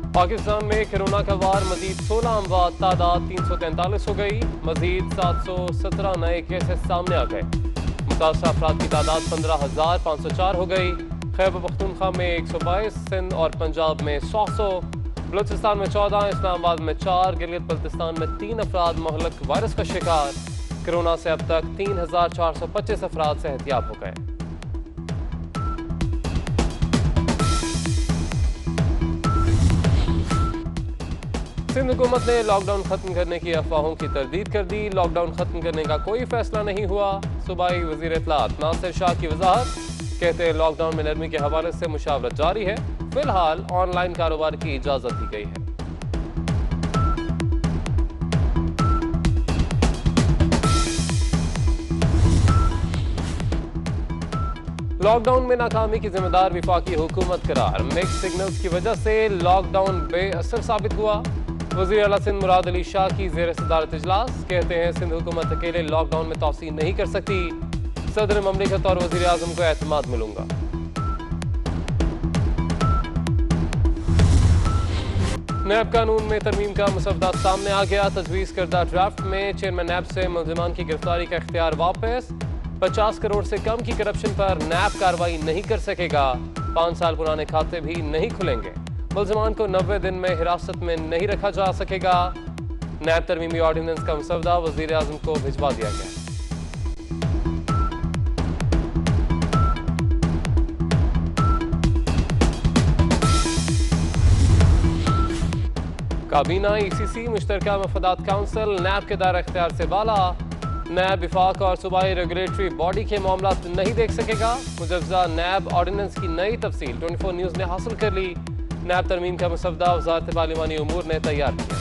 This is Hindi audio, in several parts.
पाकिस्तान में कोरोना का वार मजीद 16 अमवात, तादाद 343 हो गई। मजीद 717 नए केसेस सामने आ गए। मुतासर अफराद की तादाद 15,504 हो गई। खैबर पख्तूनख्वा में 122, सिंध और पंजाब में 100, बलूचिस्तान में 14, इस्लामाबाद में 4, गिलगित बल्तिस्तान में 3 अफराद महलक वायरस का शिकार। कोरोना से अब तक 3,425 अफराद सेहतियाब हो गए। सिंध हुकूमत ने लॉकडाउन खत्म करने की अफवाहों की तरदीद कर दी। लॉकडाउन खत्म करने का कोई फैसला नहीं हुआ। सूबाई वजीर इत्तलात नासिर शाह की वजाहत, कहते हैं लॉकडाउन में नरमी के हवाले से मुशावरत जारी है। फिलहाल ऑनलाइन कारोबार की इजाजत दी गई है। लॉकडाउन में नाकामी की जिम्मेदार विफाकी हुकूमत करार। मिक्स सिग्नल्स की वजह से लॉकडाउन बेअसर साबित हुआ। वज़ीर आला सिंध मुराद अली शाह की ज़ेर सदारत इजलास, कहते हैं सिंध हुकूमत अकेले लॉकडाउन में तौसीह नहीं कर सकती। सदर ममलिकत और वज़ीर आज़म को एतमाद मिलूंगा। नैब कानून में तरमीम का मुसवदा सामने आ गया। तजवीज़ करदा ड्राफ्ट में चेयरमैन नैब से मुल्ज़िमान की गिरफ्तारी का इख्तियार वापस। 50 करोड़ से कम की करप्शन पर नैब कार्रवाई नहीं कर सकेगा। 5 साल पुराने खाते भी नहीं खुलेंगे। मुल्ज़िमान को 90 दिन में हिरासत में नहीं रखा जा सकेगा। नैब तरमीमी ऑर्डिनेंस का मुसवदा वज़ीर आज़म को भिजवा दिया गया। काबीना ECC मुश्तरका मफादात काउंसिल नैब के दायरा इख्तियार से बाला। नैब विफाक और सूबाई रेगुलेटरी बॉडी के मामला नहीं देख सकेगा। मुजवजा नैब ऑर्डिनेंस की नई तफसील 24 न्यूज़ ने हासिल कर ली। नैब तरमीम का मुसवदा वज़ारत पार्लिमानी उमूर ने तैयार किया।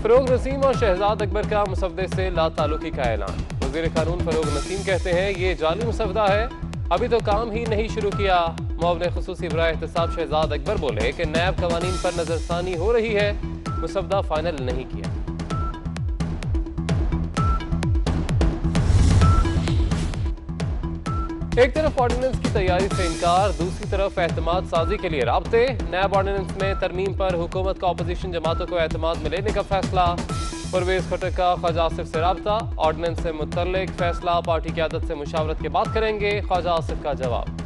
फरोग नसीम और शहजाद अकबर का मुसवदे से लाताल्लुकी का ऐलान। वज़ीर कानून फरोग नसीम कहते हैं ये जाली मुसवदा है, अभी तो काम ही नहीं शुरू किया। मुआविन खुसूसी बराए एहतसाब शहजाद अकबर बोले कि नैब कवानीन पर नजरसानी हो रही है, मुसवदा फाइनल नहीं किया। एक तरफ ऑर्डिनेंस की तैयारी से इनकार, दूसरी तरफ एतमाद साजी के लिए राब्ते। नैब ऑर्डिनेंस में तरमीम पर हुकूमत का अपोजिशन जमातों को एतमाद में लेने का फैसला। परवेज खट्टर का ख्वाजा आसिफ से राब्ता। ऑर्डिनेंस से मुतल्लिक फैसला पार्टी क़यादत से मुशावरत के बाद करेंगे, ख्वाजा आसिफ का जवाब।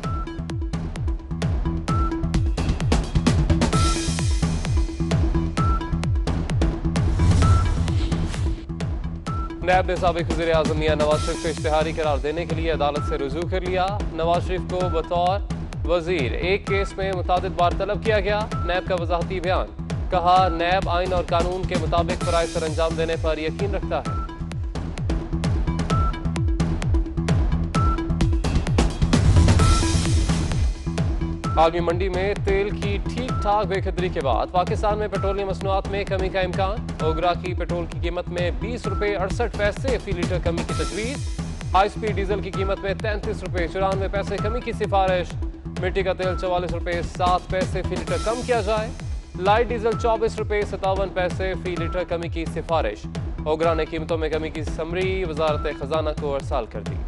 नैब ने साबिक वज़ीर आज़म मियां नवाज शरीफ को इश्तिहारी करार देने के लिए अदालत से रुजू कर लिया। नवाज शरीफ को बतौर वजीर एक केस में मुतादिद बार तलब किया गया। नैब का वजाहती बयान, कहा नैब आइन और कानून के मुताबिक फ़राइज़ सर अंजाम देने पर यकीन रखता है। आलमी मंडी में तेल की ठीक ठाक बेकदरी के बाद पाकिस्तान में पेट्रोलियम मसनूआत में कमी का इम्कान। ओगरा की पेट्रोल की कीमत में 20 रुपये 68 पैसे फी लीटर कमी की तजवीज़। हाई स्पीड डीजल की कीमत में 33 रुपये 94 पैसे कमी की सिफारिश। मिट्टी का तेल 44 रुपये 7 पैसे फी लीटर कम किया जाए। लाइट डीजल 24 रुपये 57 पैसे फी लीटर कमी की सिफारिश। ओगरा ने कीमतों में कमी की समरी वजारत खजाना को अरसाल कर दी।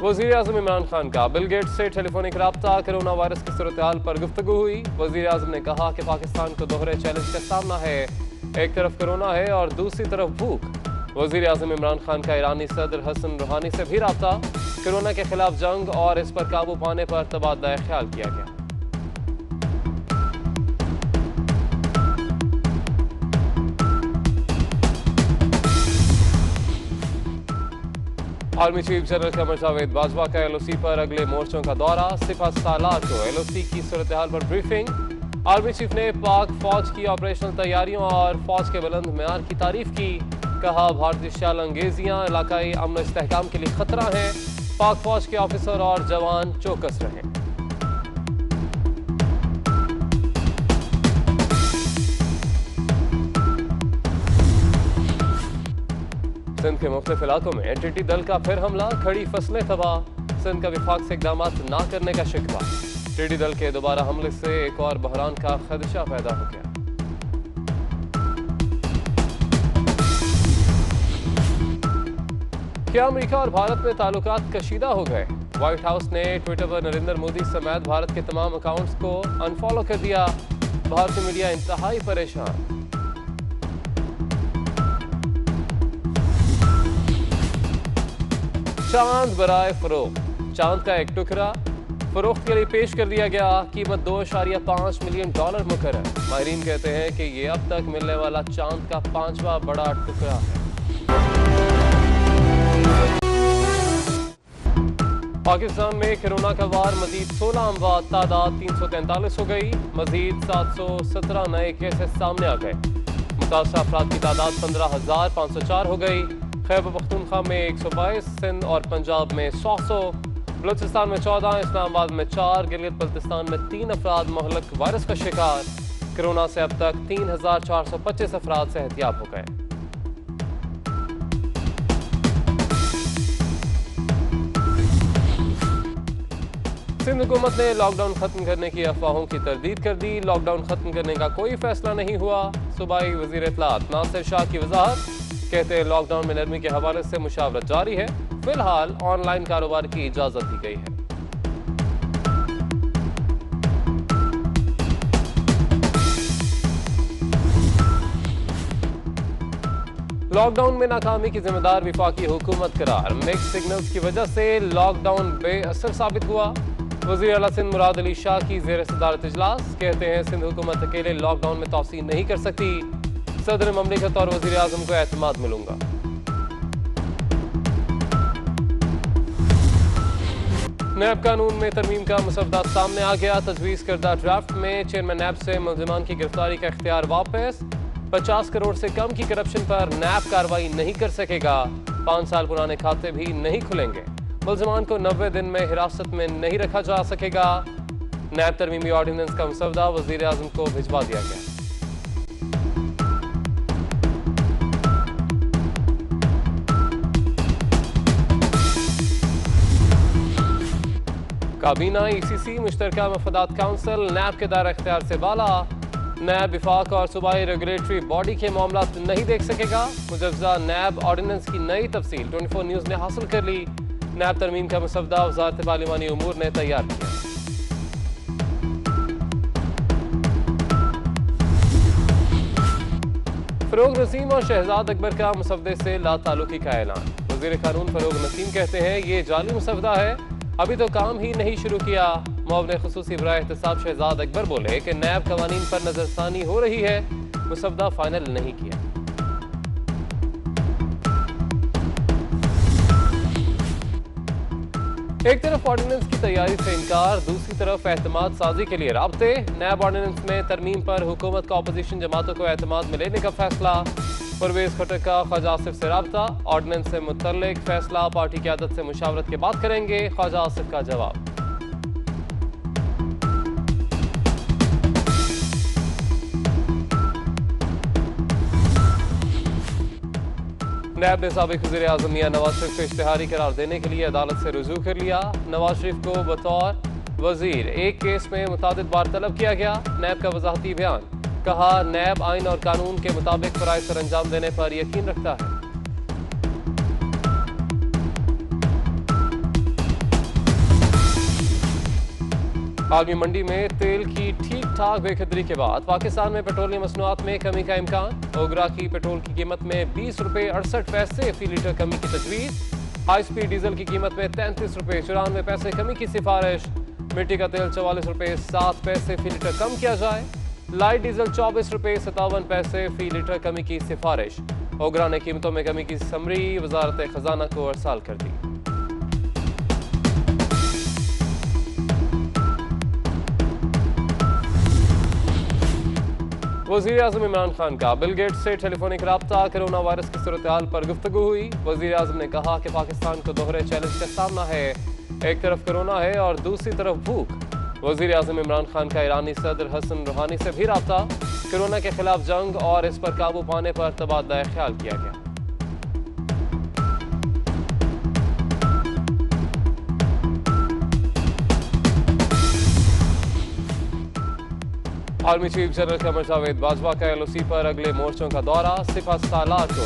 वज़ीर आज़म इमरान खान का बिल गेट्स से टेलीफोनिक राब्ता। कोरोना वायरस की सूरत हाल पर गुफ्तगू हुई। वज़ीर आज़म ने कहा कि पाकिस्तान को दोहरे चैलेंज का सामना है, एक तरफ कोरोना है और दूसरी तरफ भूख। वज़ीर आज़म इमरान खान का ईरानी सदर हसन रूहानी से भी राब्ता। कोरोना के खिलाफ जंग और इस पर काबू पाने पर तबादला ख्याल किया गया। Army chief general Qamar Javed Bajwa का LOC पर अगले मोर्चों का दौरा। सिपा सालार को LOC की सूरत हाल पर ब्रीफिंग। आर्मी चीफ ने पाक फौज की ऑपरेशनल तैयारियों और फौज के बुलंद मेयार की तारीफ की। कहा भारतीय शाल अंगेजियां इलाकाई अमन इस्तेहकाम के लिए खतरा हैं। पाक फौज के ऑफिसर और जवान चौकस रहें। सिंध के मुख्तलिफ इलाकों में टिड्डी दल का फिर हमला, खड़ी फसलें तबाह। सिंध का विफाक से इकदाम ना करने का शिकवा। टिड्डी दल के दोबारा हमले से एक और बहरान का खदशा पैदा हो गया। क्या अमेरिका और भारत में ताल्लुकात कशीदा हो गए? व्हाइट हाउस ने ट्विटर पर नरेंद्र मोदी समेत भारत के तमाम अकाउंट्स को अनफॉलो कर दिया। भारतीय मीडिया इंतहाई परेशान। चांद बराए फरोख्त। चांद का एक टुकड़ा फरोख्त के लिए पेश कर दिया गया। कीमत $2.5 मिलियन मुकर्रर। माहिरीन कहते हैं कि ये अब तक मिलने वाला चांद का 5वां बड़ा टुकड़ा है। पाकिस्तान में कोरोना का वार मजीद 16 अमवात, तादाद 343 हो गई। मजीद 717 नए केसेस सामने आ गए। मुतासर अफराद की तादाद 15,504 हो गई। खैबर पख्तूनख्वा में 122, सिंध और पंजाब में 100, बलूचिस्तान में 14, इस्लामाबाद में 4, गिलगित बल्तिस्तान में 3 अफराद महलक वायरस का शिकार। कोरोना से अब तक 3,425 अफराद सेहतियाब हो गए। सिंध हुकूमत ने लॉकडाउन खत्म करने की अफवाहों की तरदीद कर दी। लॉकडाउन खत्म करने का कोई फैसला नहीं हुआ। सूबाई वजीर इत्तलात नासिर शाह की वजाहत, कहते हैं लॉकडाउन में नरमी के हवाले से मुशावरत जारी है। फिलहाल ऑनलाइन कारोबार की इजाजत दी गई है। लॉकडाउन में नाकामी की जिम्मेदार विफाकी हुकूमत करार। मिक्स सिग्नल्स की वजह से लॉकडाउन बेअसर साबित हुआ। वज़ीर आला सिंध मुराद अली शाह की ज़ेर सदारत इजलास, कहते हैं सिंध हुकूमत अकेले लॉकडाउन में तौसीह नहीं कर सकती। सदर ममलिकत और वज़ीर आज़म को एतमाद मिलूंगा। नैब कानून में तरमीम का मसवदा सामने आ गया। तजवीज़ करदा ड्राफ्ट में चेयरमैन नैब से मुल्ज़िमान की गिरफ्तारी का इख्तियार वापस। 50 करोड़ से कम की करप्शन पर नैब कार्रवाई नहीं कर सकेगा। 5 साल पुराने खाते भी नहीं खुलेंगे। मुल्ज़िमान को 90 दिन में हिरासत में नहीं रखा जा सकेगा। नैब तरमीमी ऑर्डिनेंस का मसवदा वज़ीर आज़म को भिजवा दिया गया। काबीना ECC मुश्तरका मफादात काउंसिल नैब के दायरा इख्तियार से बाला। नैब विफाक और सूबाई रेगुलेटरी बॉडी के मामला नहीं देख सकेगा। मुजवजा नैब ऑर्डिनेंस की नई तफसील 24 न्यूज़ ने हासिल कर ली। नैब तरमीम का मसवदा वज़ारत पार्लिमानी उमूर ने तैयार किया। फरोग नसीम और शहजाद अकबर का मसवदे से लाताल्लुकी का ऐलान। वज़ीर कानून फरोग नसीम कहते हैं ये जाली मसवदा है, अभी तो काम ही नहीं शुरू किया। मुआविन खुसूसी बराए एहतसाब शहजाद अकबर बोले कि नैब कवानीन पर नजरसानी हो रही है, मसवदा फाइनल नहीं किया। एक तरफ ऑर्डिनेंस की तैयारी से इनकार, दूसरी तरफ एतमाद साजी के लिए राब्ते। नैब ऑर्डिनेंस में तरमीम पर हुकूमत का अपोजिशन जमातों को एतमाद में लेने का फैसला। परवेज खट्टर का ख्वाजा आसिफ से राब्ता। ऑर्डिनेंस से मुतल्लिक फैसला पार्टी की आदत से मुशावरत के बाद करेंगे, ख्वाजा आसिफ का जवाब। नैब ने साबिक वज़ीर आज़म मियां नवाज शरीफ को इश्तिहारी करार देने के लिए अदालत से रुजू कर लिया। नवाज शरीफ को बतौर वजीर एक केस में मुतादिद बार तलब किया गया। नैब का वजाहती बयान, कहा नैब आइन और कानून के मुताबिक फराइज़ सर अंजाम देने पर यकीन रखता है। आलमी मंडी में तेल की ठीक ठाक बेकदरी के बाद पाकिस्तान में पेट्रोलियम मसनूआत में कमी का इम्कान। ओगरा की पेट्रोल की कीमत में $20.68 फी लीटर कमी की तजवीज़। हाई स्पीड डीजल की कीमत में $33.94 कमी की सिफारिश। मिट्टी का तेल $44.07 फी लीटर कम किया जाए। लाइट डीजल $24.57 फी लीटर कमी की सिफारिश। ओगरा ने कीमतों में कमी की समरी वजारत खजाना को अरसाल कर दी। वज़ीर आज़म इमरान खान का बिल गेट्स से टेलीफोनिक राब्ता। कोरोना वायरस की सूरत हाल पर गुफ्तगू हुई। वज़ीर आज़म ने कहा कि पाकिस्तान को दोहरे चैलेंज का सामना है, एक तरफ कोरोना है और दूसरी तरफ भूख। वज़ीर आज़म इमरान खान का ईरानी सदर हसन रूहानी से भी राब्ता। कोरोना के खिलाफ जंग और इस पर काबू पाने पर तबादला ख्याल किया गया। Army chief general Qamar Javed Bajwa का LOC पर अगले मोर्चों का दौरा। सिपह सालार को